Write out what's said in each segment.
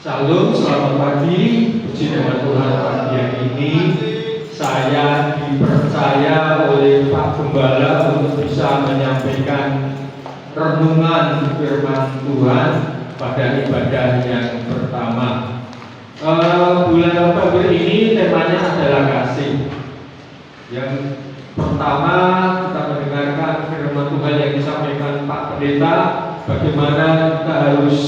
Salam, selamat pagi. Puji nama Tuhan, pagi yang ini saya dipercaya oleh Pak Gembala untuk bisa menyampaikan renungan firman Tuhan pada ibadah yang pertama. Bulan Oktober ini temanya adalah kasih. Yang pertama kita mendengarkan firman Tuhan yang disampaikan Pak Pendeta, bagaimana kita harus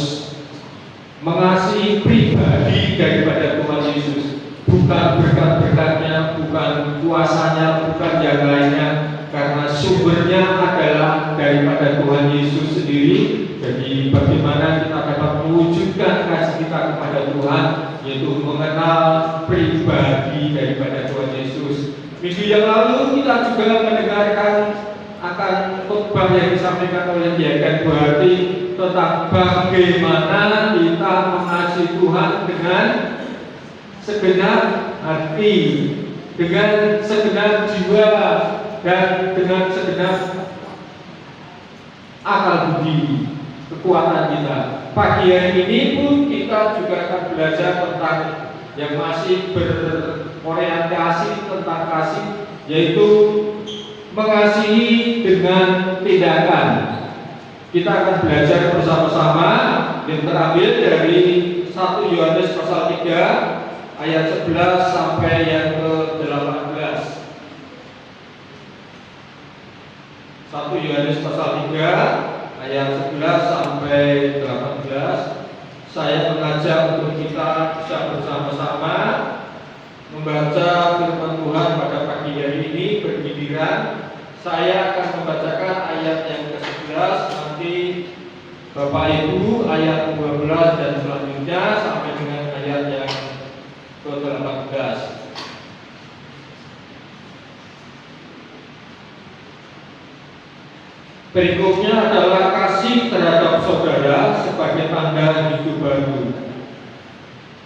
mengasihi pribadi daripada Tuhan Yesus, bukan berkat-berkatnya, bukan kuasanya, bukan yang lainnya, karena sumbernya adalah daripada Tuhan Yesus sendiri. Jadi bagaimana kita dapat mewujudkan kasih kita kepada Tuhan, yaitu mengenal pribadi daripada Tuhan Yesus. Minggu yang lalu kita juga mendengarkan akan khotbah yang disampaikan oleh Yayasan Buhati tentang bagaimana kita mengasihi Tuhan dengan segenap hati, dengan segenap jiwa, dan dengan segenap akal budi, kekuatan kita. Pagi hari ini pun kita juga akan belajar tentang yang masih berorientasi tentang kasih, yaitu mengasihi dengan tindakan. Kita akan belajar bersama-sama yang terambil dari 1 Yohanes pasal 3 ayat 11 sampai yang ke-18. 1 Yohanes pasal 3 ayat 11 sampai 18. Saya mengajak untuk kita bisa bersama-sama membaca firman Tuhan pada pagi hari ini bergiliran. Saya akan membacakan ayat yang ke-11, nanti Bapak Ibu ayat 12 dan selanjutnya sampai dengan ayat yang ke-18. Berikutnya adalah kasih terhadap saudara sebagai tanda hidup baru.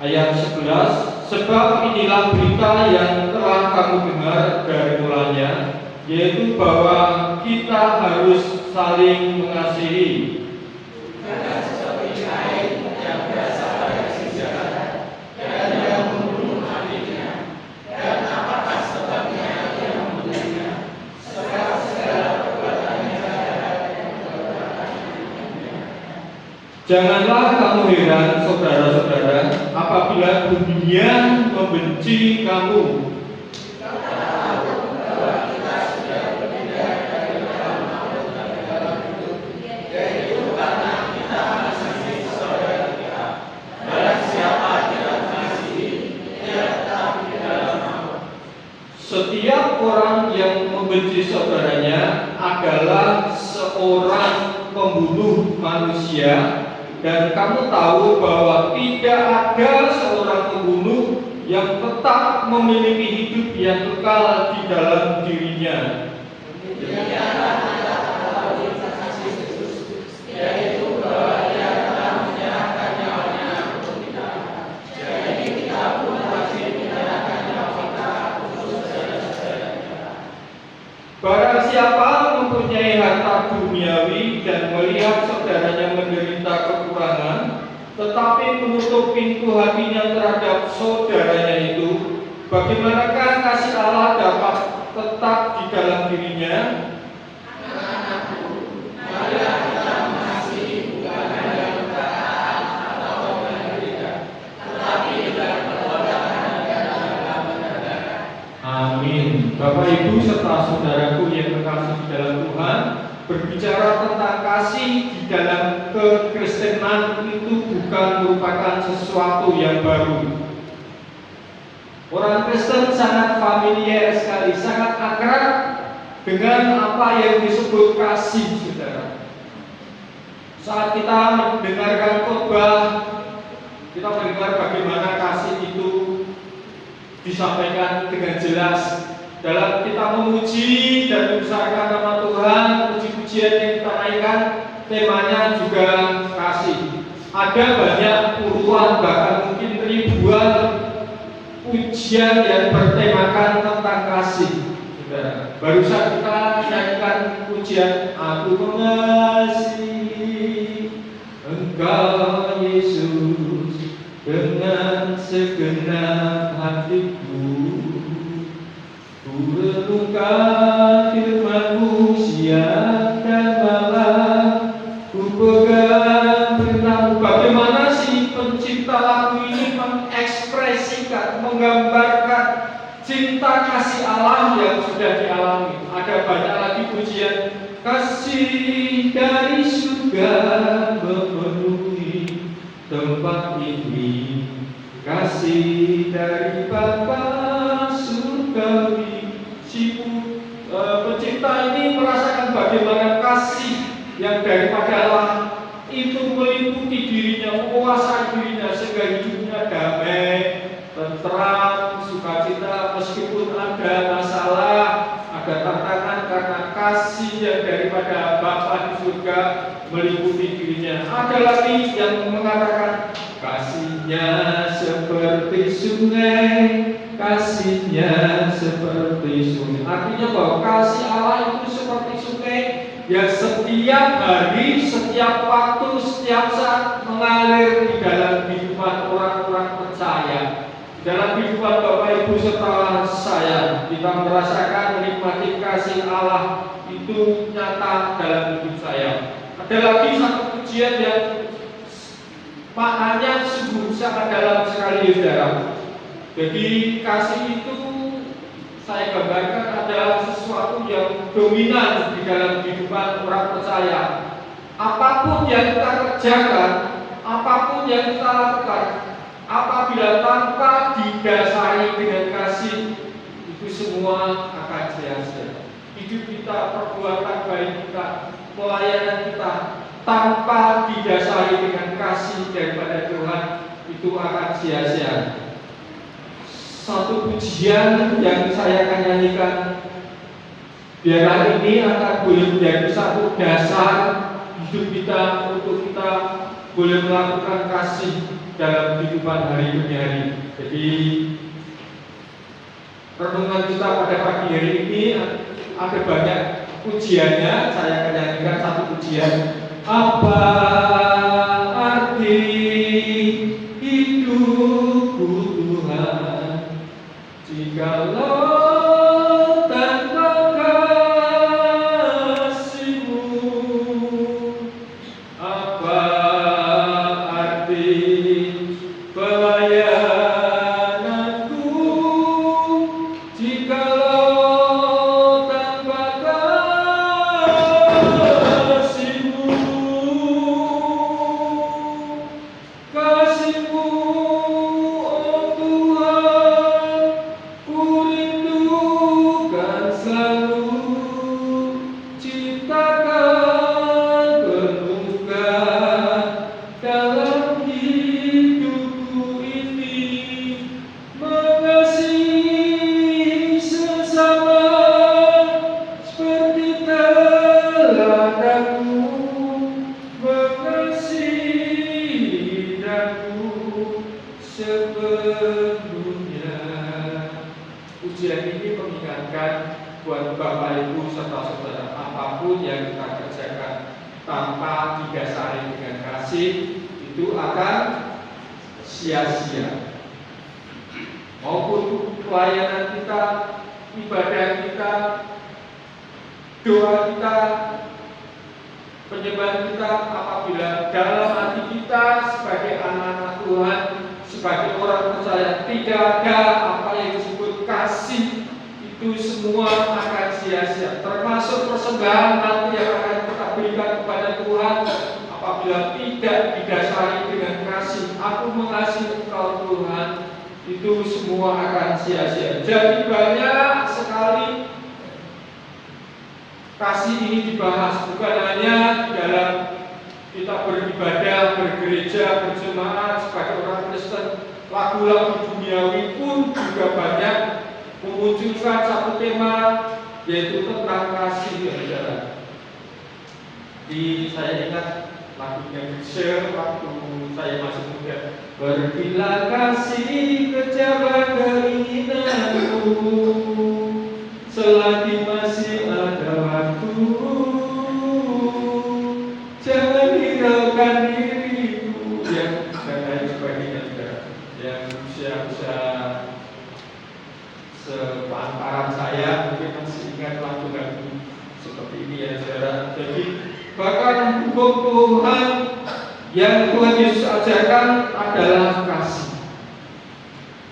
Ayat 11, sebab inilah berita yang telah kamu dengar dari mulanya, yaitu bahwa kita harus saling mengasihi. Karena seperti kain yang berasal dari senjata dan yang membunuh adiknya, dan apakah sebabnya yang membunuhnya, sebab segala perbuatannya adalah yang perbuatannya. Janganlah kamu heran, saudara-saudara, apabila dunia membenci kamu. Setiap orang yang membenci saudaranya adalah seorang pembunuh manusia. Dan kamu tahu bahwa tidak ada seorang pembunuh yang tetap memiliki hidup yang kekal di dalam dirinya. Demikianlah kita tahu kasih Yesus, yaitu bahwa Dia telah menyerahkan nyawanya untuk kita. Jadi kita pun masih menyerahkan nyawa kita untuk saudara-saudara kita. Barang siapa mempunyai harta duniawi dan melihat saudaranya menderita kekurangan, tetapi menutup pintu hatinya terhadap saudaranya itu, bagaimanakah kasih Allah dapat tetap di dalam dirinya? Anak-anakku, marilah kita mengasihi bukan hanya perkataan atau dengan lidah, tetapi dengan perbuatan dan dalam benar-benar. Amin. Bapak Ibu serta saudaraku yang terkasih di dalam Tuhan, berbicara tentang kasih di dalam kekristenan itu bukan merupakan sesuatu yang baru. Orang Kristen sangat familiar sekali, sangat akrab dengan apa yang disebut kasih, saudara. Saat kita mendengarkan khotbah, kita mendengar bagaimana kasih itu disampaikan dengan jelas. Dalam kita memuji dan membesarkan nama Tuhan, puji-pujian yang kita naikkan, temanya juga kasih. Ada banyak puluhan bahkan mungkin ribuan pujian yang bertemakan tentang kasih. Barusan kita naikkan pujian, aku mengasihi Engkau Yesus, dengan segenap hatiku, ku renungkan firman-Mu siang dan malam, ku pegang perintah-Mu. Bagaimana si pencipta lagu ini mengekspresikan, menggambarkan cinta kasih Allah yang sudah dialami. Ada banyak lagi pujian. Kasih dari surga memenuhi tempat ini, kasih dari Bapa surgawi. Si pencipta ini merasakan bagaimana kasih yang daripada Allah itu meliputi dirinya, menguasai dirinya sehingga hidupnya damai, tentram, sukacita meskipun ada masalah, ada tantangan, karena kasih yang daripada Bapa di surga meliputi dirinya. Ada lagi yang mengatakan kasihnya seperti sungai, kasihnya seperti sungai. Artinya bahwa kasih Allah itu seperti sungai yang setiap hari, setiap waktu, setiap saat mengalir di dalam kehidupan orang-orang percaya. Dalam kehidupan Bapak Ibu serta saya, kita merasakan menikmati kasih Allah itu nyata dalam hidup saya. Ada lagi satu pujian yang maknanya sungguh sangat dalam sekali, saudara. Jadi kasih itu saya gambarkan adalah sesuatu yang dominan di dalam kehidupan orang percaya. Apapun yang kita kerjakan, apapun yang kita lakukan, apabila tanpa didasari dengan kasih, itu semua akan sia-sia. Hidup kita, perbuatan baik kita, pelayanan kita, tanpa didasari dengan kasih daripada Tuhan, itu akan sia-sia. Satu pujian yang saya akan nyanyikan, biarlah ini akan boleh menjadi satu dasar hidup kita untuk kita boleh melakukan kasih dalam kehidupan hari demi hari. Jadi renungan kita pada pagi hari ini ada banyak pujiannya. Saya akan nyanyikan satu pujian. Apa arti hidupku Tuhan, jikalau tanpa kasih-Mu? Apa arti pelayananku, jikalau tanpa kasih-Mu? Kasih-Mu, oh Tuhan, ku rindukan selalu. Ciptakan penuhkan dalam hidupku ini, mengasihi sesama seperti teladanmu, mengasihi daku sepenuhnya. Pujian ini mengingatkan buat Bapak Ibu serta saudara, apapun yang kita kerjakan tanpa didasari dengan kasih, itu akan sia-sia. Maupun pelayanan kita, ibadah kita, doa kita, penyembahan kita, apabila dalam hati kita sebagai anak-anak Tuhan, sebagai orang percaya, tidak ada apa yang disebut kasih, itu semua akan sia-sia. Termasuk persembahan nanti yang akan kita berikan kepada Tuhan, apabila tidak didasari dengan kasih, aku mengasihi Engkau Tuhan, itu semua akan sia-sia. Jadi banyak sekali kasih ini dibahas, bukan hanya dalam kita beribadah, bergereja, berjemaat sebagai orang Kristen. Lagu-lagu duniawi pun juga banyak memunculkan satu tema, yaitu tentang kasih, saudara. Saya ingat lagunya Share waktu saya masih muda. Pergilah kasih kejar keinginanku, selagi masih ada waktu, jangan hiraukan diriku, dan lain sebagainya, saudara. ya saudara. Jadi bahkan hukum Tuhan yang Tuhan Yesus ajarkan adalah kasih.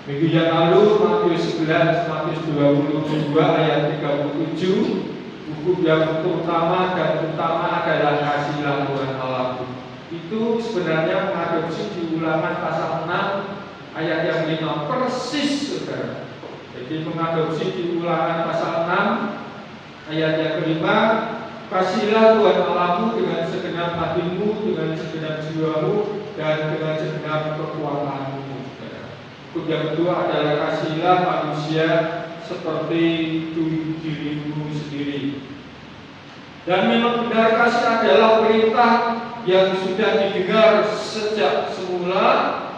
Minggu yang lalu Matius 11, Matius 22 ayat 37, hukum yang terutama dan utama adalah kasihlah Tuhan Allahmu. Itu sebenarnya mengadopsi di Ulangan pasal 6 ayat yang 5 persis saudara. Jadi mengadopsi di Ulangan pasal 6 ayat yang kelima, kasihlah Tuhan Allahmu dengan segenap hatimu, dengan segenap jiwamu, dan dengan segenap kekuatanmu. Hukum yang kedua adalah kasihlah manusia seperti dirimu sendiri. Dan memang benar kasih adalah perintah yang sudah didengar sejak semula.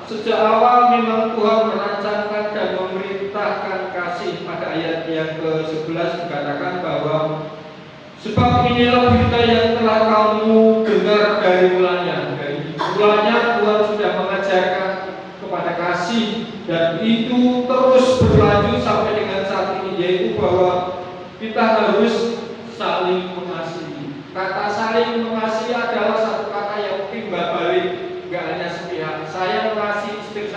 Sejak awal memang Tuhan merancangkan dan memerintahkan kasih. Pada ayat yang ke-11 dikatakan bahwa sebab inilah berita yang telah kamu dengar dari mulanya. Dari mulanya Tuhan sudah mengajarkan kepada kasih, dan itu terus berlanjut sampai dengan saat ini, yaitu bahwa kita harus saling mengasihi. Kata saling mengasihi adalah satu kata yang timbal balik, nggak hanya sepihak. Saya mengasihi istri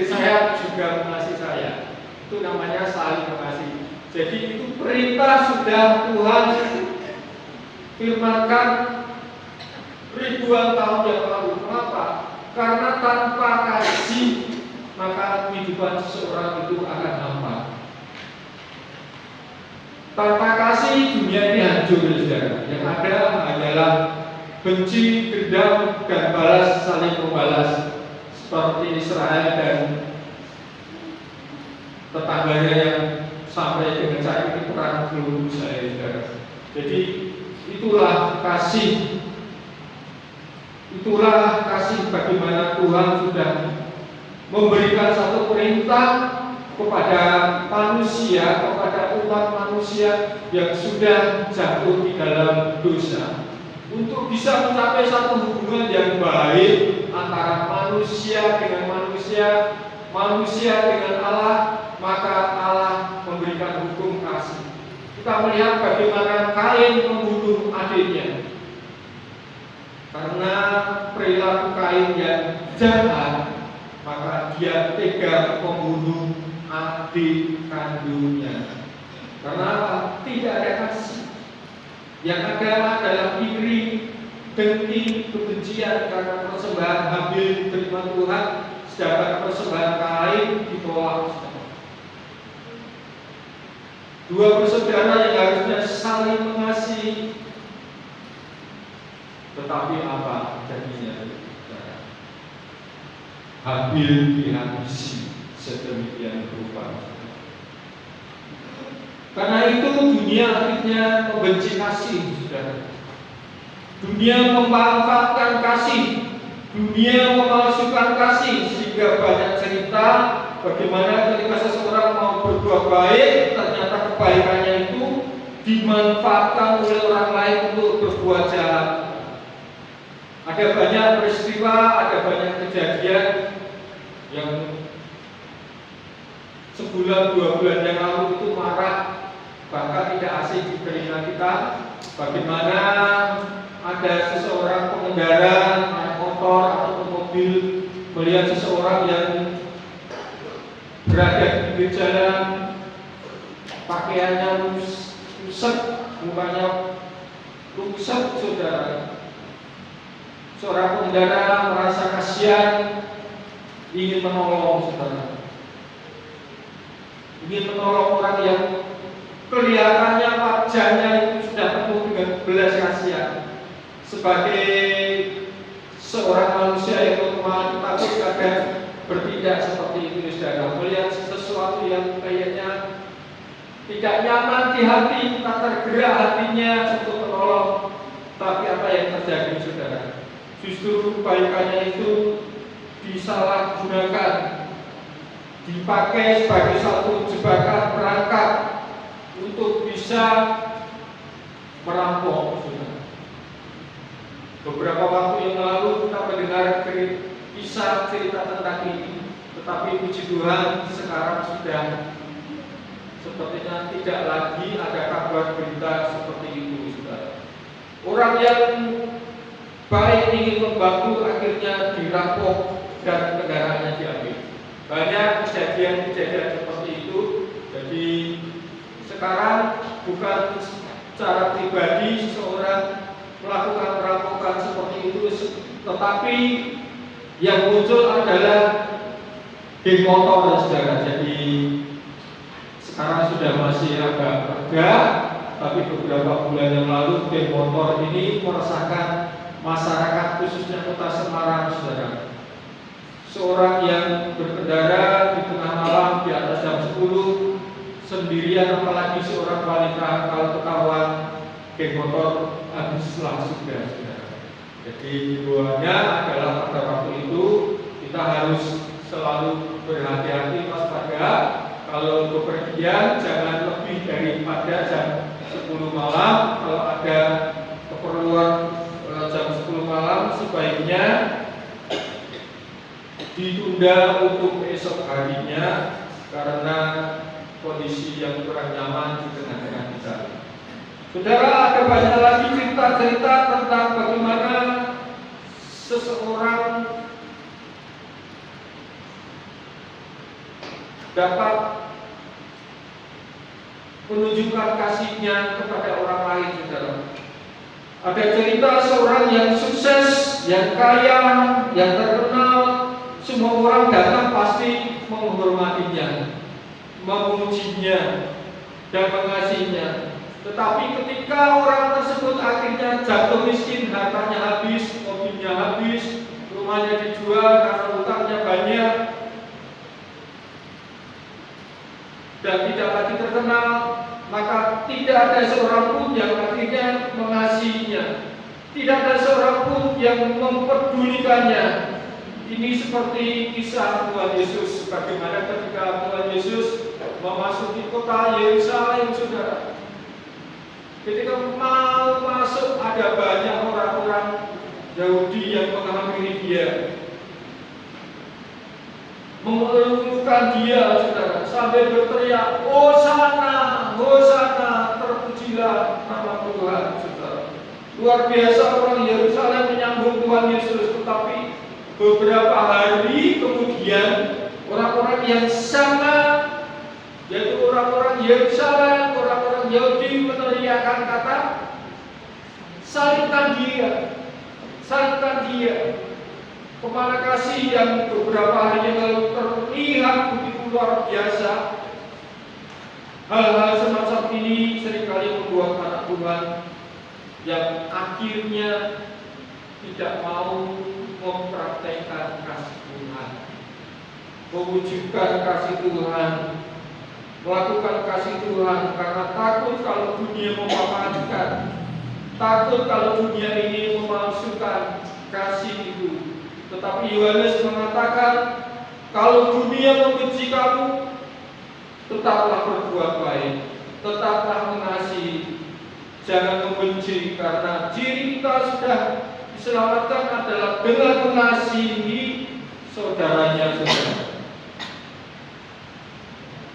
saya juga mengasihi saya. Itu namanya saling mengasihi. Jadi itu perintah sudah Tuhan firmankan ribuan tahun yang lalu. Kenapa? Karena tanpa kasih maka kehidupan seseorang itu akan hampa. Tanpa kasih dunia ini hancur, saudara. Yang ada adalah benci, dendam, dan balas saling membalas, seperti Israel dan tetangganya yang sampai dengan saat ini perang belum selesai, saudara. Jadi itulah kasih. Itulah kasih bagaimana Tuhan sudah memberikan satu perintah kepada manusia, kepada umat manusia yang sudah jatuh di dalam dosa, untuk bisa mencapai satu hubungan yang baik antara manusia dengan manusia, manusia dengan Allah. Maka Allah memberikan hukum kasih. Kita melihat bagaimana Kain membunuh adiknya. Karena perilaku Kain yang jahat, maka dia tega membunuh adik kandungnya. Karena apa? Tidak ada kasih. Yang ada adalah iri, dengki, kebencian karena persembahan Habil diterima Tuhan, sedangkan persembahan Kain ditolak. Dua bersaudara yang harusnya saling mengasihi, tetapi apa jadinya? Habil dihabisi sedemikian rupa. Karena itu dunia akhirnya membenci kasih, saudara. Dunia memanfaatkan kasih, dunia memalsukan kasih, sehingga banyak cerita bagaimana ketika seseorang mau berbuat baik, ternyata kebaikannya itu dimanfaatkan oleh orang lain untuk berbuat jahat. Ada banyak peristiwa, ada banyak kejadian yang sebulan, 2 bulan yang lalu itu marah, bahkan tidak asing di telinga kita. Bagaimana ada seseorang pengendara naik motor atau mobil melihat seseorang yang berada di pinggir jalan, pakaiannya rusak, mukanya rusak, saudara. Seorang pengendara merasa kasihan, ingin menolong, saudara. Ingin menolong orang yang kelihatannya wajahnya itu sudah penuh dengan belas kasihan. Sebagai seorang manusia yang normal, tapi kadang bertindak seperti itu, saudara. Melihat sesuatu yang kayaknya tidak nyaman di hati, tak tergerak hatinya untuk menolong. Tapi apa yang terjadi, saudara? Justru kebaikannya itu disalahgunakan, dipakai sebagai satu jebakan perangkap untuk bisa merampok, saudara. Beberapa waktu yang lalu kita mendengar kisah cerita tentang ini, tetapi puji Tuhan sekarang sudah sepertinya tidak lagi ada kabar berita seperti itu. Orang yang baik ingin membantu akhirnya dirampok dan kendaraannya diambil. Banyak kejadian-kejadian seperti itu. Jadi sekarang bukan secara pribadi seseorang melakukan perampokan seperti itu, tetapi yang muncul adalah geng motor, saudara. Jadi sekarang sudah masih agak reda, tapi beberapa bulan yang lalu geng motor ini meresahkan masyarakat khususnya Kota Semarang, saudara. Seorang yang berkendara di tengah malam di atas jam 10 sendirian, apalagi seorang wanita, kalau ketahuan geng motor habislah sudah, saudara. Jadi himbauannya adalah pada waktu itu kita harus selalu berhati-hati, waspada. Kalau bepergian jangan lebih daripada jam 10 malam. Kalau ada keperluan jam 10 malam sebaiknya ditunda untuk esok harinya karena kondisi yang kurang nyaman di tengah-tengah kita. Saudara, ada banyak lagi cerita-cerita tentang bagaimana seseorang dapat menunjukkan kasihnya kepada orang lain, saudara. Ada cerita seorang yang sukses, yang kaya, yang terkenal. Semua orang datang pasti menghormatinya, memujinya, dan mengasihinya. Tetapi ketika orang tersebut akhirnya jatuh miskin, hartanya habis, mobilnya habis, rumahnya dijual karena utangnya banyak, dan tidak lagi terkenal, maka tidak ada seorang pun yang akhirnya mengasihinya. Tidak ada seorang pun yang memperdulikannya. Ini seperti kisah Tuhan Yesus, bagaimana ketika Tuhan Yesus memasuki kota Yerusalem, saudara. Ketika mau masuk, ada banyak orang-orang Yahudi yang menghampiri dia, mengeluhkan dia, saudara, sambil berteriak, Hosana, Hosana, terpujilah nama Tuhan, saudara. Luar biasa orang Yerusalem menyambut Tuhan Yesus. Tetapi beberapa hari kemudian orang-orang yang sama, yaitu orang-orang Yerusalem, orang-orang Yahudi, meneriakkan kata, salibkan dia, salibkan dia. Kemana kasih yang beberapa hari yang lalu terlihat begitu luar biasa. Hal-hal semacam ini seringkali membuat anak Tuhan yang akhirnya tidak mau mempraktekkan kasih Tuhan, mewujudkan kasih Tuhan, melakukan kasih Tuhan karena takut kalau dunia memanfaatkan, takut kalau dunia ini memalsukan kasih itu. Tetapi Yohanes mengatakan, kalau dunia membenci kamu, tetaplah berbuat baik, tetaplah mengasihi, jangan membenci, karena ciri kita sudah diselamatkan adalah dengan mengasihi saudaranya, saudara.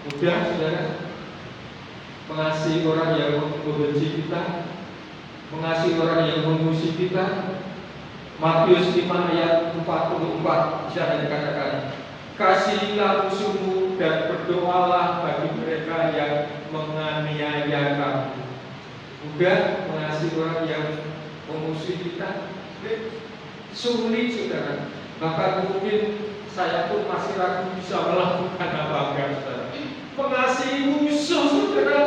Mudah, saudara, mengasihi orang yang membenci kita, mengasihi orang yang memusuhi kita. Matius 5 ayat 44 bisa dikatakan, kasihilah musuhmu dan berdoalah bagi mereka yang menganiaya kamu. Mudah mengasihi orang yang memusuhi kita? Sulit, saudara. Bahkan mungkin saya pun masih ragu bisa melakukan apa enggak, saudara. Mengasihi musuh, saudara.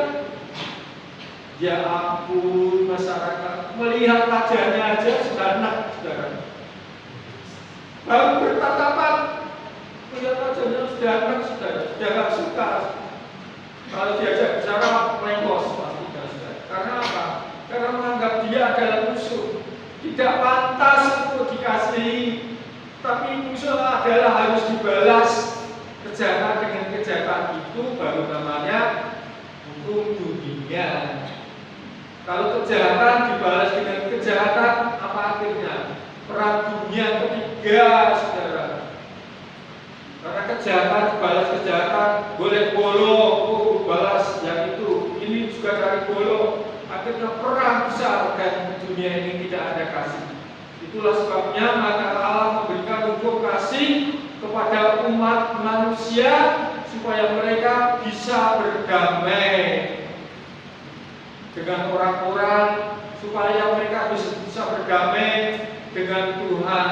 Ya ampun, masyarakat melihat wajahnya aja sudah enak, saudara. Baru bertatapan, melihat wajahnya sudah enak, saudara. Sudah gak suka. Kalau diajak bicara, melengos pasti, saudara. Karena apa? Karena menganggap dia adalah musuh. Tidak pantas untuk dikasihi. Tapi musuh adalah harus dibalas. Kejahatan dengan kejahatan itu baru namanya hukum dunia. Kalau kejahatan dibalas dengan kejahatan, apa akhirnya? Perang dunia ketiga, saudara. Karena kejahatan dibalas kejahatan, boleh bolo, balas yang itu. Ini juga dari bolo, akhirnya perang besar dan dunia ini tidak ada kasih. Itulah sebabnya maka Allah memberikan hukum kasih kepada umat manusia supaya mereka bisa berdamai dengan orang-orang, supaya mereka bisa berdamai dengan Tuhan.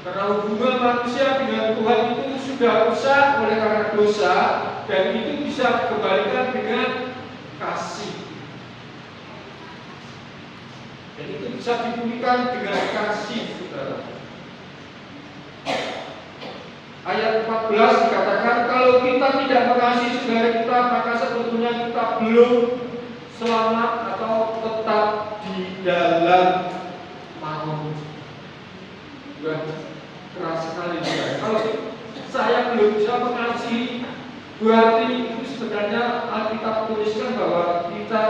Karena hubungan manusia dengan Tuhan itu sudah rusak oleh karena dosa, dan itu bisa dikembalikan dengan kasih. Dan itu bisa dipulihkan dengan kasih, saudara. Ayat 14 dikatakan, kalau kita tidak mengasihi saudara kita, maka sebetulnya kita belum selamat atau tetap di dalam maut. Keras sekali, saudara. Kalau saya belum bisa mengasihi, berarti itu sebenarnya Alkitab tuliskan bahwa kita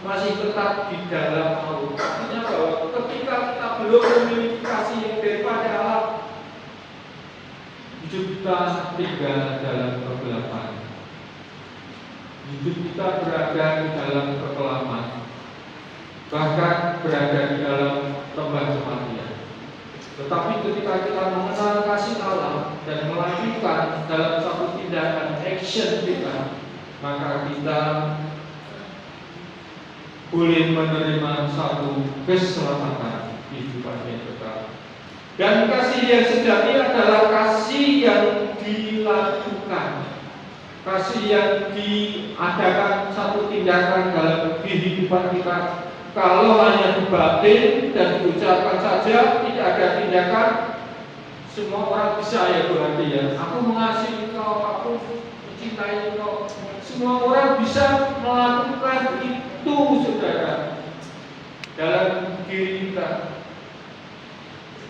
masih tetap di dalam maut. Artinya bahwa ketika kita belum memiliki kasih yang daripada Allah, hidup kita tinggal dalam kegelapan. Hidup kita berada di dalam kekelaman, bahkan berada di dalam lembah kematian. Tetapi ketika kita mengenal kasih Allah dan melanjutkan dalam satu tindakan action kita, maka kita boleh menerima satu keselamatan kehidupan yang kekal. Dan kasih yang sejati adalah kasih yang dilakukan, kasih yang diadakan satu tindakan dalam kehidupan kita. Kalau hanya dibatin dan diucapkan saja, tidak ada tindakan, semua orang bisa ya berarti ya. Aku mengasihi kau, aku mencintai kau. Semua orang bisa melakukan itu, saudara, dalam diri kita.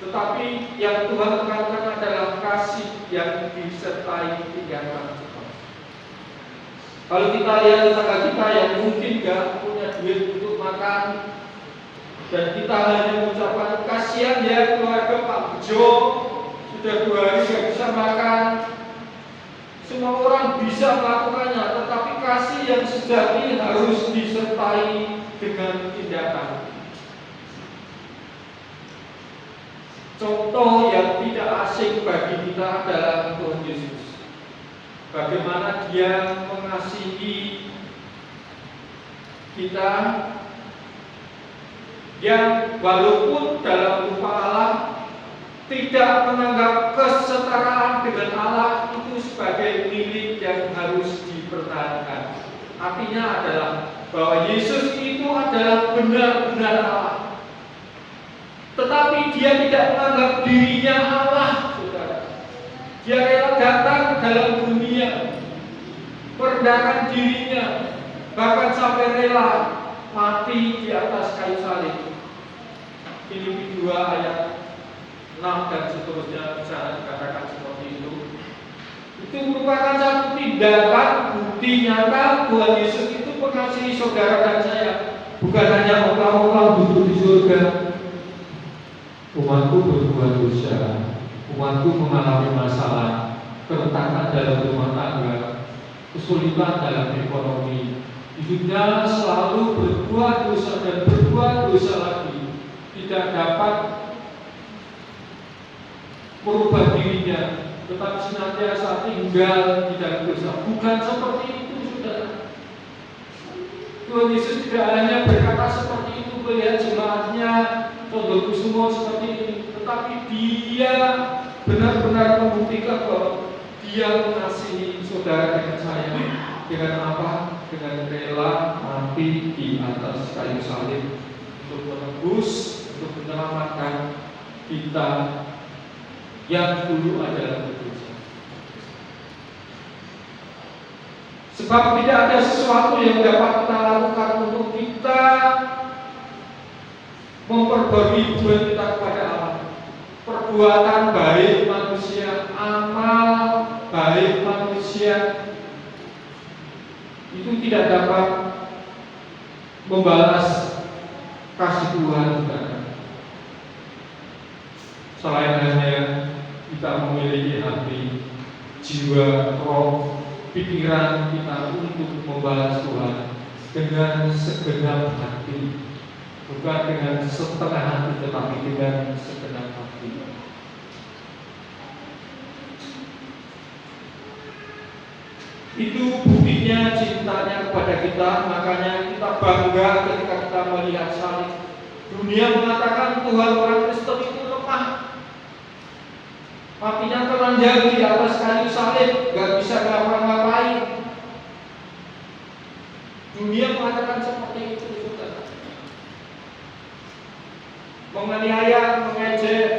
Tetapi yang Tuhan katakan adalah kasih yang disertai tindakan. Kalau kita lihat tetangga kita yang mungkin gak punya duit untuk makan, dan kita hanya mengucapkan kasihan ya keluarga Pak Bejo, sudah 2 hari gak bisa makan. Semua orang bisa melakukannya, tetapi kasih yang sejati harus disertai dengan tindakan. Contoh yang tidak asing bagi kita adalah Tuhan Yesus. Bagaimana Dia mengasihi kita, yang walaupun dalam rupa Allah tidak menganggap kesetaraan dengan Allah itu sebagai milik yang harus dipertahankan. Artinya adalah bahwa Yesus itu adalah benar-benar Allah, tetapi Dia tidak menganggap dirinya Allah, saudara. Dia rela datang ke dalam dunia, merendahkan dirinya, bahkan sampai rela mati di atas kayu salib. Filipi 2 ayat 6 dan seterusnya bisa dikatakan seperti itu. Itu merupakan satu tindakan bukti nyata Tuhan Yesus itu mengasihi saudara dan saya. Bukan hanya orang-orang duduk di surga. Umatku berbuat dosa, umatku mengalami masalah, keretakan dalam rumah tangga, kesulitan dalam ekonomi, hidupnya selalu berbuat dosa dan berbuat dosa lagi, tidak dapat merubah dirinya, tetapi senantiasa tinggal di dalam dosa. Bukan seperti itu, saudara. Tuhan Yesus tidak hanya berkata seperti itu melihat jemaatnya Condokusumo seperti ini, tetapi Dia benar-benar membuktikan bahwa Dia mengasihi saudara dengan saya. Dengan apa? Dengan rela mati di atas kayu salib untuk menebus, untuk menyelamatkan kita yang dulu adalah berdosa. Sebab tidak ada sesuatu yang dapat kita lakukan untuk kita memperbarui hubungan kita kepada Allah. Perbuatan baik manusia, amal baik manusia itu tidak dapat membalas kasih Tuhan kita. Selain hanya kita memiliki hati, jiwa, roh, pikiran kita untuk membalas Tuhan, dengan segenap hati, bukan dengan setengah hati, tetapi dengan segenap hati. Itu buktinya cintanya kepada kita. Makanya kita bangga ketika kita melihat salib. Dunia mengatakan Tuhan orang Kristen itu lemah, matinya telanjang di atas kayu salib, gak bisa ngapa-ngapain. Dunia mengatakan seperti itu, saudara. Menganiaya, mengejek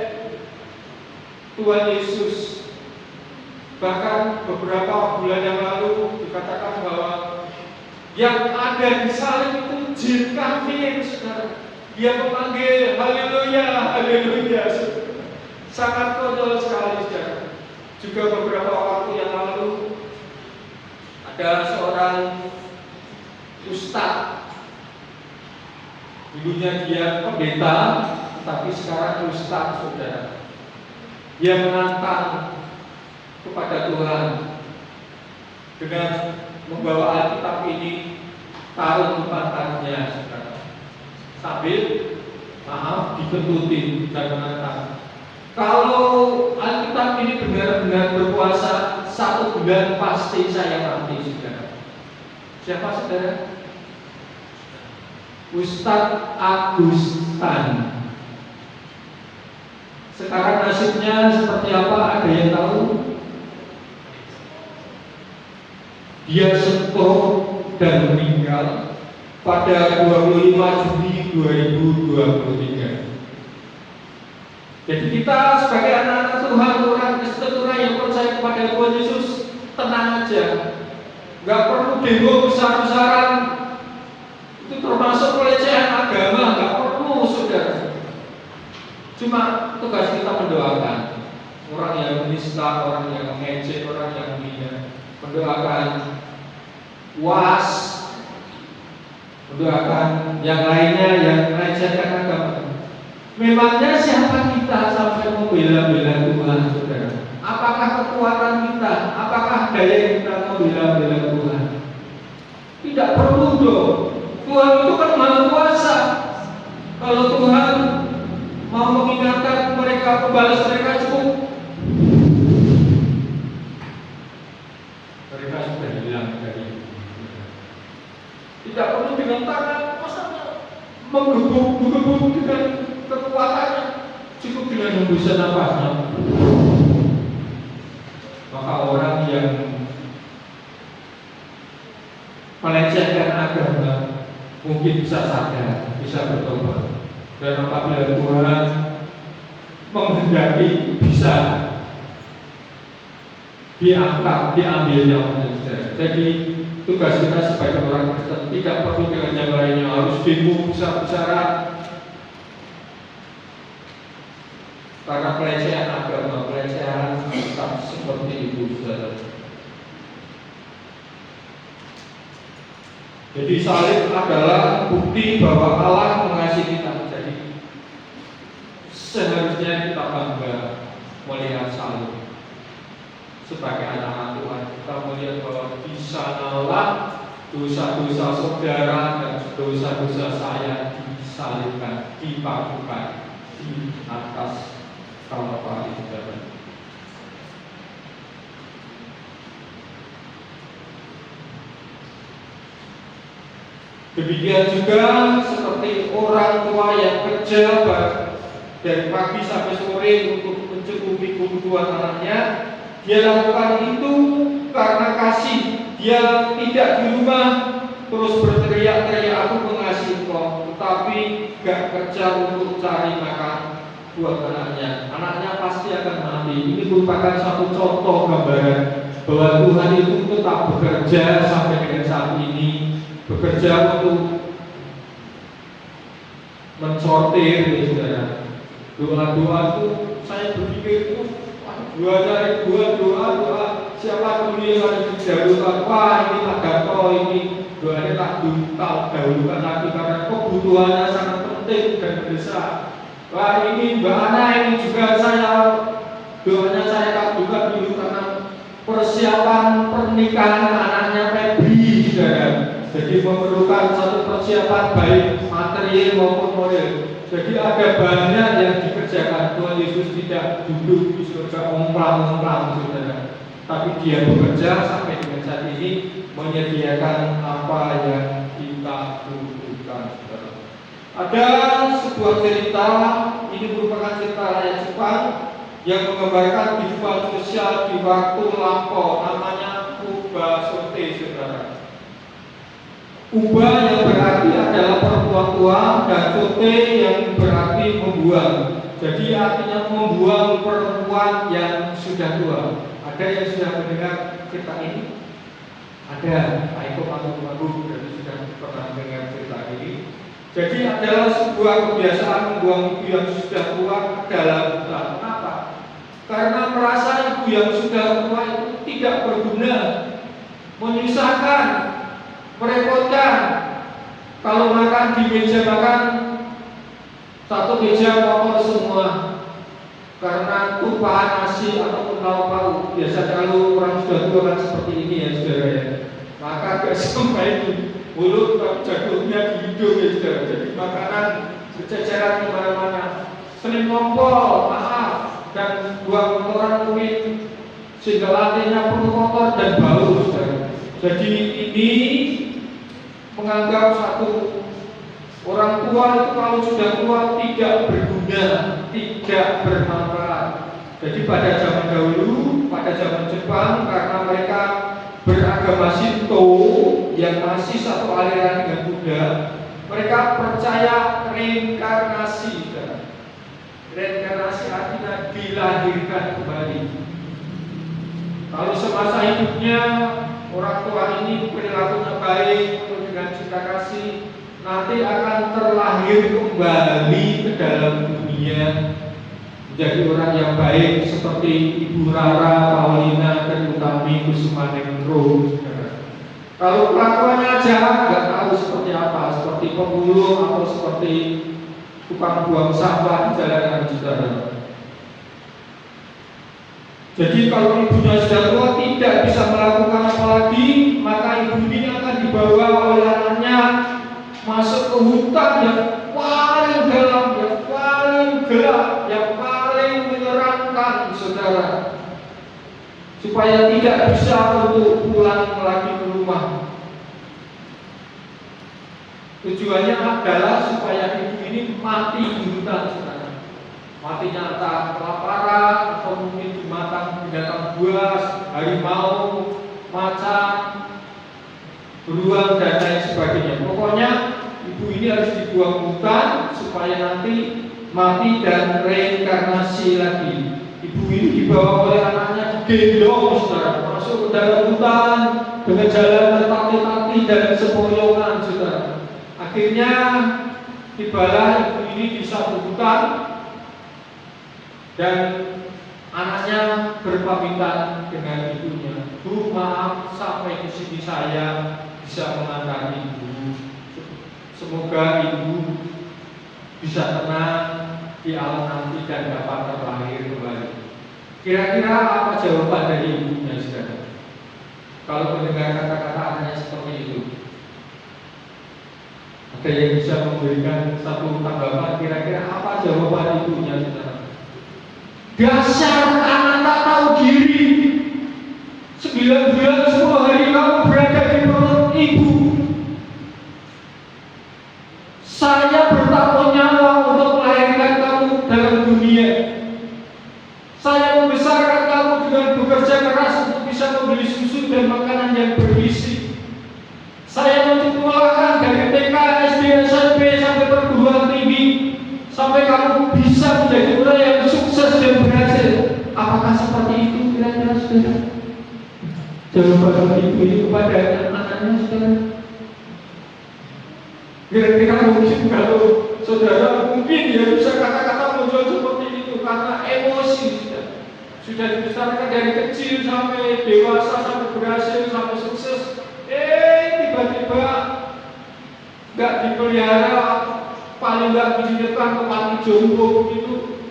Tuhan Yesus. Bahkan beberapa bulan yang lalu dikatakan bahwa yang ada di salib itu jin kafir, saudara. Dia memanggil haleluya, haleluya, saudara. Sangat konyol sekali, saudara. Juga beberapa waktu yang lalu ada seorang ustaz, dulunya dia pendeta, tapi sekarang ustaz, saudara. Dia menantang kepada Tuhan dengan membawa Alkitab ini taruh di pantatnya, saudara. Sambil diketutin dan menantang. Kalau Alkitab ini benar-benar berkuasa, 1 bulan pasti saya mati, saudara. Siapa, saudara? Ustadz Agustan. Sekarang nasibnya seperti apa? Ada yang tahu? Dia stroke dan meninggal pada 25 Juni 2023. Jadi kita sebagai anak-anak Tuhan, orang Kristen, orang yang percaya kepada Tuhan Yesus, tenang aja. Gak perlu demo besar-besaran. Itu termasuk pelecehan agama, gak perlu, saudara. Cuma tugas kita mendoakan orang yang menista, orang yang mengejek, orang yang menghina. Mendoakan was, mendoakan yang lainnya yang melecehkan agama. Memangnya siapa kita sampai membela-bela Tuhan, saudara? Apakah kekuatan kita? Apakah daya kita membela-bela Tuhan? Tidak perlu dong. Tuhan itu kan Maha Kuasa. Kalau Tuhan mau mengingatkan mereka, membalas mereka cukup. Mereka sudah hilang dari itu. Tidak perlu dengan tangan, menggebuk-gebuk dengan kekuatannya, cukup dengan hembusan nafasnya. Maka orang yang melecehkan agama mungkin bisa sadar, bisa bertobat. Dan apabila Tuhan menghendaki, bisa diangkat, diambil nyawanya. Jadi tugas kita sebagai orang Kristen tidak perlu dengan yang lainnya harus demo besar-besaran. Karena pelecehan agama, pelecehan tetap seperti itu, saudara. Jadi salib adalah bukti bahwa Allah mengasihi kita. Jadi seharusnya kita bangga melihat salib sebagai anak Tuhan. Kita melihat bahwa di sanalah dosa-dosa saudara dan dosa-dosa saya disalibkan, dipakukan di atas Kalvari, saudara. Demikian juga seperti orang tua yang kerja dari pagi sampai sore untuk mencukupi kebutuhan anaknya, dia lakukan itu karena kasih. Dia tidak di rumah terus berteriak-teriak, aku mengasihi engkau, tetapi gak kerja untuk cari makan buat anaknya. Anaknya pasti akan mati. Ini merupakan satu contoh gambaran bahwa Tuhan itu tetap bekerja sampai dengan saat ini, bekerja untuk mensortir, ya saudara. Doa-doa itu saya berpikir itu doa siapa dulu yang ada di dahulukan. Wah, ini tak gato, ini doanya tak dahulukan lagi karena kebutuhannya sangat penting dan mendesak. Wah, ini Mbak Ana ini juga doanya saya kabulkan dulu karena persiapan pernikahan anaknya Febri, saudara. Jadi memerlukan satu persiapan baik material maupun moral. Jadi ada banyak yang dikerjakan. Tuhan Yesus tidak duduk di surga omplang-omplang, saudara. Tapi dia bekerja sampai dengan saat ini menyediakan apa yang kita butuhkan, saudara. Ada sebuah cerita, ini merupakan cerita rakyat Jepang yang menggambarkan kehidupan sosial di waktu lampau, namanya Uba Sote, saudara. Uba yang berarti adalah perempuan tua dan sote yang berarti membuang. Jadi artinya membuang perempuan yang sudah tua. Ada yang sudah mendengar cerita ini? Ada. Pak Eko Panggung berarti sudah pernah mendengar cerita ini. Jadi adalah sebuah kebiasaan membuang ibu yang sudah tua ke dalam hutan. Kenapa? Karena merasa ibu yang sudah tua itu tidak berguna, menyusahkan, merepotkan. Kalau makan di meja makan, satu meja kotor semua karena tumpahan nasi ataupun lauk pauk. Biasa kalau orang sudah tua kan seperti ini ya, saudara ya. Maka gak sampai di mulut, jagungnya di hidung ya, saudara. Jadi makanan berceceran kemana-mana. Sering ngompol, maaf, dan buang kotoran mungkin sehingga lantainya penuh kotor dan bau, saudara. Jadi ini menganggap satu orang tua itu kalau sudah tua tidak berguna, tidak bermanfaat. Jadi pada zaman dahulu, pada zaman Jepang, karena mereka beragama Shinto yang masih satu aliran dengan Buddha, mereka percaya reinkarnasi. Reinkarnasi artinya dilahirkan kembali. Kalau semasa hidupnya orang tua ini perilakunya baik, penuh dengan cinta kasih, nanti akan terlahir kembali ke dalam dunia menjadi orang yang baik seperti Ibu Rara, Paulina, dan Utami Kusumanengro. Kalau kelakuannya jahat, nggak tahu seperti apa, seperti pemulung atau seperti tukang buang sampah di jalanan, saudara. Jadi kalau ibunya sudah tua tidak bisa melakukan apa lagi, maka ibu ini akan dibawa oleh anaknya masuk ke hutan yang paling dalam, yang paling gelap, yang paling menyeramkan, saudara, supaya tidak bisa untuk pulang lagi ke rumah. Tujuannya adalah supaya ibu ini mati di hutan, saudara. Matinya entah kelaparan atau mungkin dimakan binatang buas, harimau, macan, beruang dan lain sebagainya. Pokoknya ibu ini harus dibuang hutan supaya nanti mati dan reinkarnasi lagi. Ibu ini dibawa oleh anaknya, digendong, saudara, masuk ke dalam hutan dengan jalan tertatih-tatih dan sempoyongan, saudara. Akhirnya tibalah ibu ini di satu hutan dan anaknya berpamitan dengan ibunya. Bu, maaf sampai di sini saya bisa mengantar ibu. Semoga ibu bisa tenang di alam nanti dan dapat terlahir kembali. Kira-kira apa jawaban dari ibunya, saudara? Kalau mendengar kata-kata anaknya seperti itu, ada yang bisa memberikan satu tanggapan? Kira-kira apa jawaban ibunya, saudara? Dasar anak tak tahu diri. 9 bulan 10 hari kamu berada di perut ibu. Saya bertaruh nyawa untuk melahirkan kamu dalam dunia. Saya membesarkan kamu dengan bekerja keras untuk bisa membeli susu dan makanan yang bergizi. Saya menyekolahkan dari TK, SD, SMP sampai perguruan tinggi, sampai kamu bisa menjadi orang yang sukses dan berhasil. Apakah seperti itu kira-kira, saudara? Jawaban ibu ini kepada anak-anaknya, saudara. Kira-kira mungkin kalau saudara mungkin ya bisa kata-kata muncul seperti itu karena emosi, saudara. Sudah dibesarkan dari kecil sampai dewasa, sampai berhasil, sampai sukses. Tiba-tiba nggak dipelihara, paling nggak dihidupkan ke panti jompo begitu,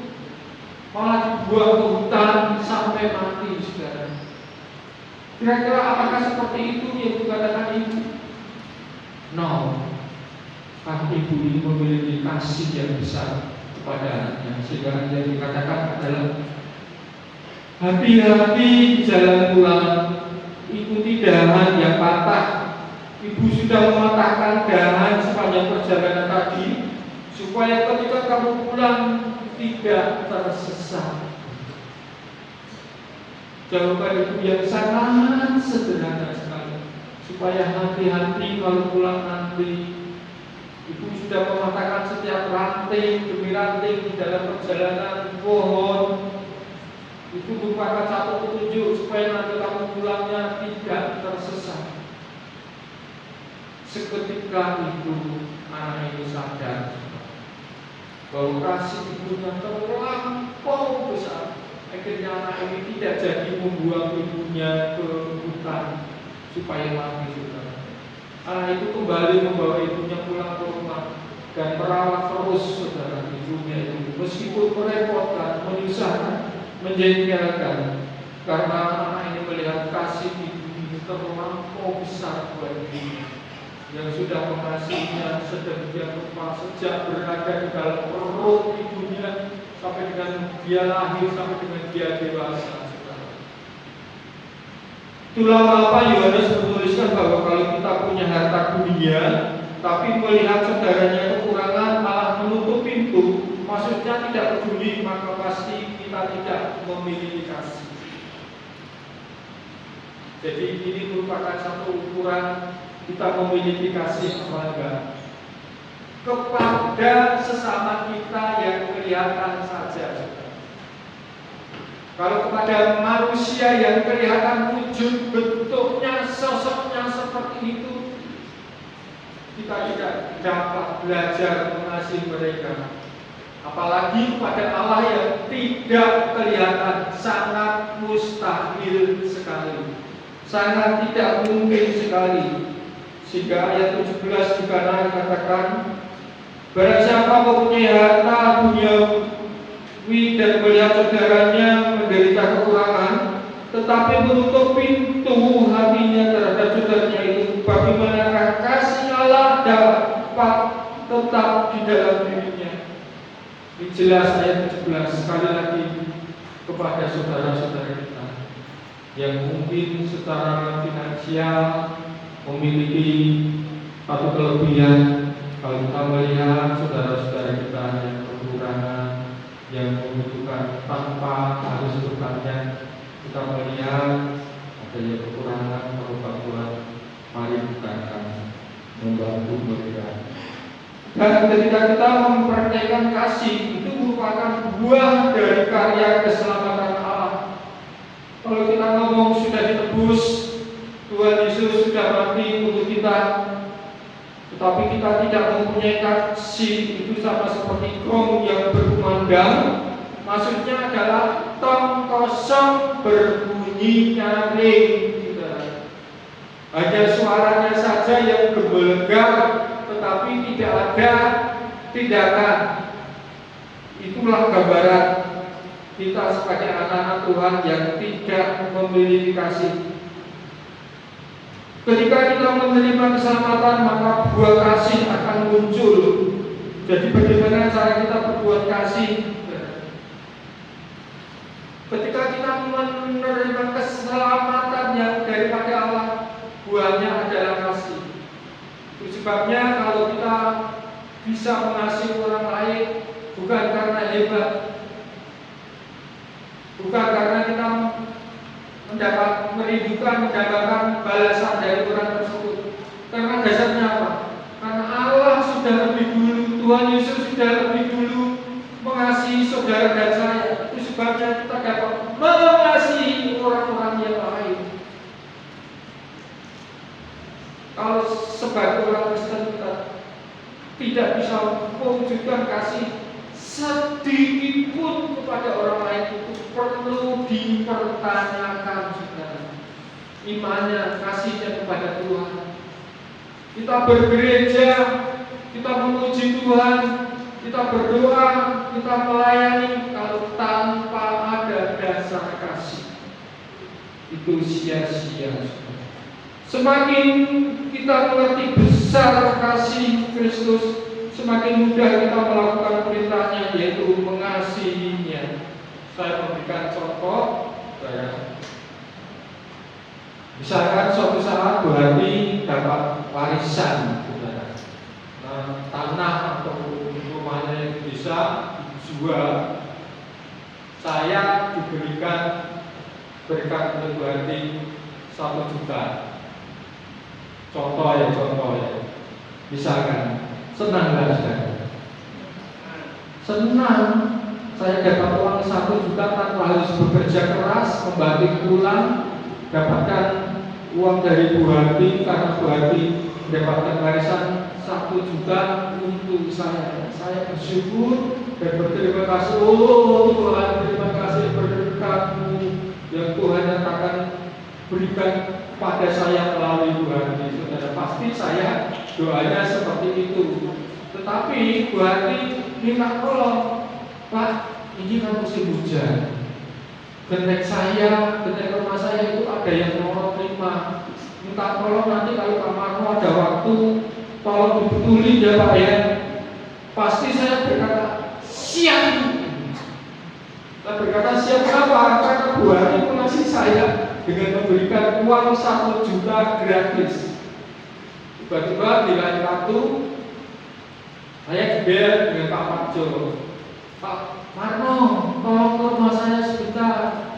malah dibuang ke hutan sampai mati, saudara. Kira-kira apakah seperti itu yang dikatakan ibu? nol. Ibu ini memiliki kasih yang besar kepada anaknya, sehingga yang dikatakan adalah hati-hati jalan pulang, ikuti dahan yang patah. Ibu sudah mematahkan dahan sepanjang perjalanan tadi, supaya ketika kamu pulang tidak tersesat. Jawaban ibu yang sangat sederhana sekali, supaya hati-hati kalau pulang nanti. Ibu sudah mematahkan setiap ranting demi ranting di dalam perjalanan pohon. Itu merupakan satu petunjuk supaya nanti kamu pulangnya tidak tersesat. Seketika itu anak ini sadar bahwa kasih ibunya terlampau besar. Akhirnya anak ini tidak jadi membuang ibunya ke hutan supaya mati, saudara. Anak itu kembali membawa ibunya pulang ke rumah dan merawat terus, saudara, ibunya itu, meskipun merepotkan, menyusahkan, menjengkelkan, karena anak ini melihat kasih ibu ini terlampau besar buat ibunya, yang sudah mengasihinya sedemikian rupa sejak berada di dalam perut ibunya sampai dengan dia lahir, sampai dengan dia dewasa. Itulah mengapa Yohanes menuliskan bahwa kalau kita punya harta dunia, tapi melihat saudaranya kekurangan malah menutup pintu, maksudnya tidak peduli, maka pasti kita tidak memiliki kasih. Jadi ini merupakan satu ukuran kita memiliki kasih apa enggak kepada sesama kita yang kelihatan saja. Kalau kepada manusia yang kelihatan wujud bentuknya, sosoknya seperti itu, kita tidak dapat belajar mengasihi mereka. Apalagi kepada Allah yang tidak kelihatan, sangat mustahil sekali, sangat tidak mungkin sekali. Sehingga ayat 17 juga katakan, barang siapa mempunyai harta duniawi dan melihat saudaranya menderita kekurangan, tetapi menutup pintu hatinya terhadap saudaranya itu, bagaimanakah kasih Allah dapat tetap di dalam dirinya? Ini jelas ayat 17 sekali lagi kepada saudara-saudara kita yang mungkin secara finansial memiliki satu kelebihan. Kalau kita melihat saudara-saudara kita yang kekurangan, yang membutuhkan tanpa harus bertanya, kita melihat ada yang kekurangan, merupakan Tuhan, mari kita akan membantu mereka. Dan ketika kita mempraktikkan kasih, itu merupakan buah dari karya keselamatan Allah. Kalau kita ngomong sudah ditebus, Tuhan Yesus sudah mati untuk kita, tetapi kita tidak mempunyai kasih, itu sama seperti gong yang berkumandang. Maksudnya adalah tong kosong berbunyi nyaring, hanya suaranya saja yang gemblegar, tetapi tidak ada tindakan. Itulah gambaran kita sebagai anak-anak Tuhan yang tidak memiliki kasih. Ketika kita menerima keselamatan, maka buah kasih akan muncul. Jadi bagaimana cara kita berbuat kasih? Ketika kita menerima keselamatan yang daripada Allah, buahnya adalah kasih. Itu sebabnya kalau kita bisa mengasihi orang lain, bukan karena hebat, bukan karena kita mendapatkan balasan dari orang tersebut. Karena dasarnya apa? Karena Allah sudah lebih dulu, Tuhan Yesus sudah lebih dulu mengasihi saudara dan saya. Itu sebabnya kita dapat mengasihi orang-orang yang lain. Kalau sebagai orang Kristen kita tidak bisa mewujudkan kasih sedikit pun kepada orang lain, itu perlu dipertanyakan juga imannya, kasihnya kepada Tuhan. Kita bergereja, kita memuji Tuhan, kita berdoa, kita melayani, kalau tanpa ada dasar kasih, itu sia-sia. Semakin kita mengerti besar besar kasih Kristus, semakin mudah kita melakukan perintahnya, yaitu mengasihinya. Saya memberikan contoh, misalkan suatu saat Bu Hati dapat warisan, tanah atau rumahnya yang bisa dijual, saya diberikan berkat oleh Bu Hati 1 juta. Contoh ya, misalkan, senang nggak saudara? Senang. Saya dapat uang 1 juta tanpa harus bekerja keras, membanting tulang, dapatkan uang dari Bu Hati karena Bu Hati mendapatkan warisan 1 juta untuk saya. Saya bersyukur dan berterima kasih. Oh Tuhan, terima kasih berkat-Mu yang Tuhan nyatakan berikan pada saya melalui Bu Hati. Saudara, pasti saya doanya seperti itu. Tetapi Bu Hati minta tolong, Pak, ini kan musim hujan. Genteng rumah saya itu ada yang nomor 5. Minta tolong nanti kalau kamarmu ada waktu, tolong dibetulin ya Pak ya. Pasti saya berkata siap. Saya berkata siap kenapa? Karena Bu Hati mengasihi saya dengan memberikan uang 1 juta gratis. Tiba-tiba di lain waktu saya gebel dengan Pak Parjo. Pak Marno, tolong ke rumah saya sebentar.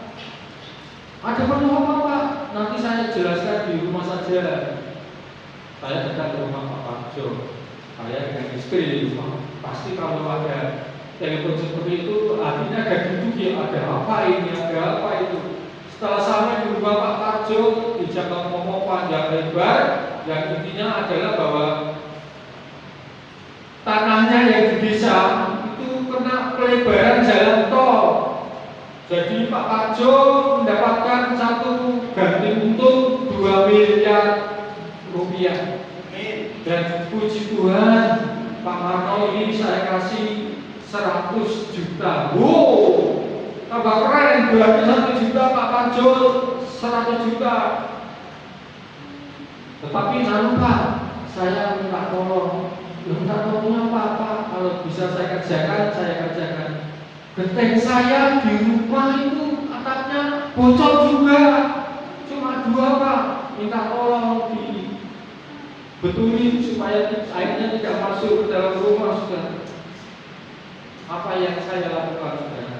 Ada perlu apa Pak? Nanti saya jelaskan di rumah saja. Saya datang ke rumah Pak Parjo. Saya dengan istri di rumah. Pasti kalau ada telepon seperti itu, artinya ada duduk ya, ada apa ini, ada apa itu. Setelah sampai di rumah Pak Parjo, dijak ngomong panjang lebar, yang intinya adalah bahwa tanahnya yang di desa itu kena pelebaran jalan tol. Jadi Pak Parjo mendapatkan satu ganti untung 2 miliar rupiah. Dan puji Tuhan, Pak Marno ini saya kasih 100 juta. Wow, tambah keren, berarti 1 juta, Pak Parjo 100 juta. Tetapi jangan Pak, saya minta tolong. Minta tolongnya Pak, kalau bisa saya kerjakan, saya kerjakan. Genteng saya di rumah itu atapnya bocor juga, cuma 2 Pak. Minta tolong dibetulin supaya airnya tidak masuk ke dalam rumah sudah. Apa yang saya lakukan sudah?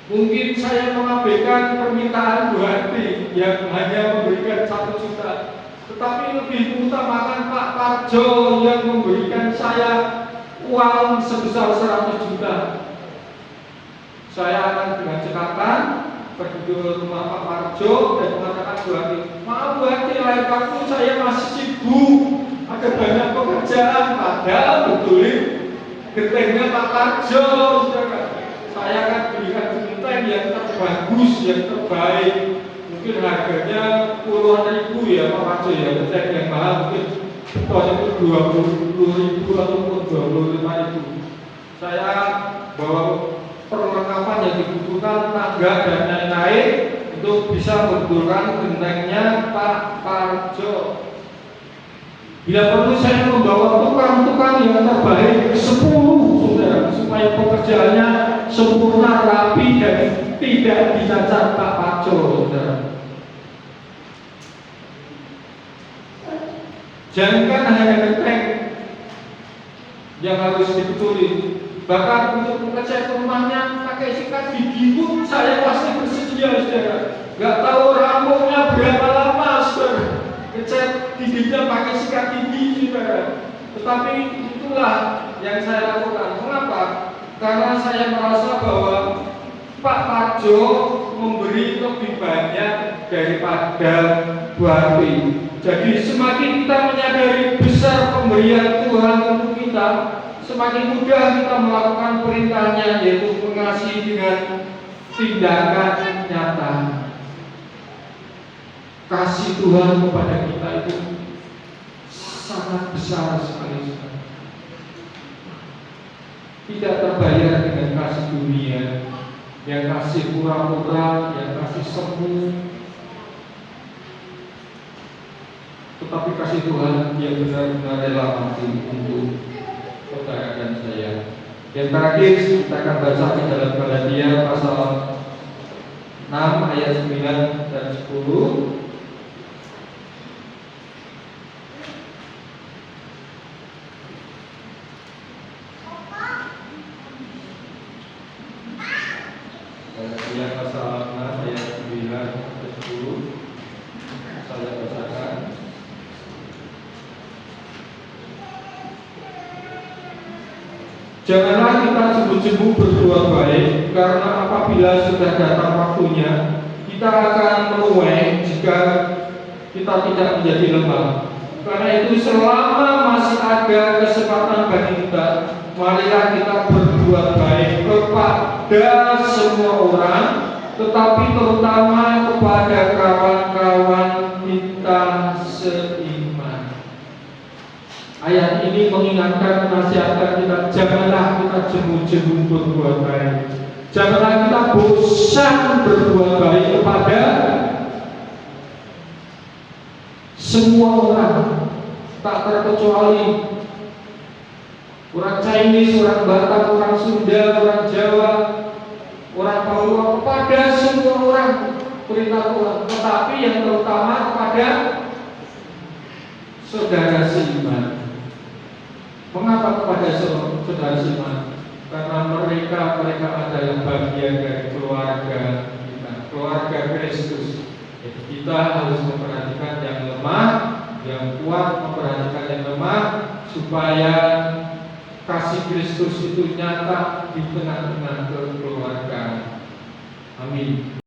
Mungkin saya mengabaikan permintaan Bu Hati yang hanya memberikan 1 juta, tetapi lebih mengutamakan Pak Parjo yang memberikan saya uang sebesar 100 juta. Saya akan dengan cekatan pergi ke rumah Pak Parjo dan mengatakan Bu Hati, maaf Bu Hati, lain waktu saya masih sibuk, ada banyak pekerjaan, padahal betulin gentengnya Pak Parjo. Saya akan berikan genteng yang terbagus, yang terbaik. Mungkin harganya puluhan ribu ya Pak Parjo ya, genteng yang mahal mungkin betulnya itu 20.000 ataupun 25.000. Saya bawa perlengkapan yang dibutuhkan, tangga dan lain-lain untuk bisa membetulkan gentengnya Pak Parjo. Bila perlu saya membawa tukang-tukang yang terbaik 10 saudara, supaya pekerjaannya sempurna, rapi dan tidak dicacat Pak Parjo saudara. Jangan hanya genteng yang harus dibetulin, bahkan untuk mengecat rumahnya pakai sikat gigi pun saya pasti bersedia saudara. Gak tahu rambutnya berapa lama saudara, ngecat giginya pakai sikat gigi saudara. Tetapi itulah yang saya lakukan. Mengapa? Karena saya merasa bahwa Pak Parjo memberi lebih banyak daripada Bu Hati. Jadi semakin kita menyadari besar pemberian Tuhan untuk kita, semakin mudah kita melakukan perintahnya, yaitu mengasihi dengan tindakan nyata. Kasih Tuhan kepada kita itu sangat besar sekali. Tidak terbayar dengan kasih dunia, yang kasih pura-pura, yang kasih semu. tetapi kasih Tuhan yang benar-benar rela mati untuk saudara dan saya. Yang terakhir kita akan baca di dalam Galatia pasal 6 ayat 9 dan 10. Galatia pasal 6 ayat 9 dan 10. Saya bacakan. Janganlah kita sungguh-sungguh berbuat baik, karena apabila sudah datang waktunya, kita akan menuai jika kita tidak menjadi lemah. Karena itu selama masih ada kesempatan bagi kita, marilah kita berbuat baik kepada semua orang, tetapi terutama kepada kawan-kawan kita seiman. Ayat ini mengingatkan, menasihatkan kita, janganlah kita jemu-jemu berbuat baik. Janganlah kita bosan berbuat baik kepada semua orang, tak terkecuali orang Chinese, orang Batak, orang Sunda, orang Jawa, orang Papua, kepada semua orang perintah Tuhan. Tetapi yang terutama kepada saudara seiman. Mengapa kepada saudara seiman? Karena mereka adalah bagian dari keluarga kita, keluarga Kristus. Jadi kita harus memperhatikan yang lemah, yang kuat memperhatikan yang lemah, supaya kasih Kristus itu nyata di tengah-tengah keluarga. Amin.